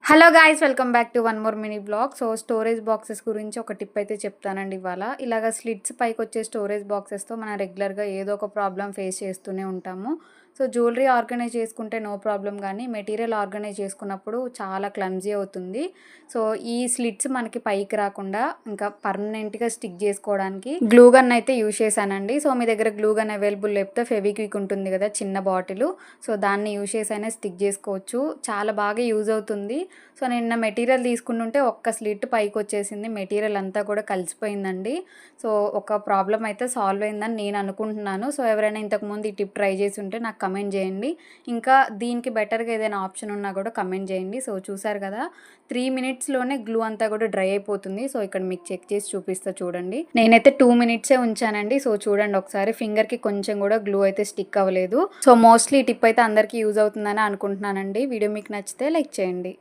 Hello guys, welcome back to one more mini blog. So storage boxes గురించి ఒక tip అయితే చెప్తానండి ఇవాళ. ఇలాగ స్లిట్స్ పైకి వచ్చే స్టోరేజ్ బాక్సెస్తో మనం రెగ్యులర్గా ఏదో ఒక ప్రాబ్లం ఫేస్ చేస్తూనే ఉంటాము. సో జ్యువెలరీ ఆర్గనైజ్ చేసుకుంటే నో ప్రాబ్లం, కానీ మెటీరియల్ ఆర్గనైజ్ చేసుకున్నప్పుడు చాలా క్లమ్జీ అవుతుంది. సో ఈ స్లిట్స్ మనకి పైకి రాకుండా ఇంకా పర్మనెంట్గా స్టిక్ చేసుకోవడానికి గ్లూ గన్ అయితే యూజ్ చేశానండి. సో మీ దగ్గర గ్లూ గన్ అవైలబుల్ లేకపోతే ఫెవిక్విక్ ఉంటుంది కదా, చిన్న బాటిల్, సో దాన్ని యూజ్ చేసి అయినా స్టిక్ చేసుకోవచ్చు. చాలా బాగా యూజ్ అవుతుంది. సో నిన్న మెటీరియల్ తీసుకుంటుంటే ఒక్క స్లిట్ పైకి వచ్చేసింది, మెటీరియల్ అంతా కూడా కలిసిపోయిందండి. సో ఒక ప్రాబ్లం అయితే సాల్వ్ అయిందని నేను అనుకుంటున్నాను. సో ఎవరైనా ఇంతకుముందు ఈ టిప్ ట్రై చేసి ఉంటే నాకు కమెంట్ చేయండి. ఇంకా దీనికి బెటర్గా ఏదైనా ఆప్షన్ ఉన్నా కూడా కమెంట్ చేయండి. సో చూసారు కదా, 3 మినిట్స్లోనే గ్లూ అంతా కూడా డ్రై అయిపోతుంది. సో ఇక్కడ మీకు చెక్ చేసి చూపిస్తా చూడండి. నేనైతే 2 మినిట్సే ఉంచానండి. సో చూడండి ఒకసారి, ఫింగర్కి కొంచెం కూడా గ్లూ అయితే స్టిక్ అవ్వలేదు. సో మోస్ట్లీ ఈ టిప్ అయితే అందరికీ యూజ్ అవుతుందని అనుకుంటున్నానండి. వీడియో మీకు నచ్చితే లైక్ చేయండి.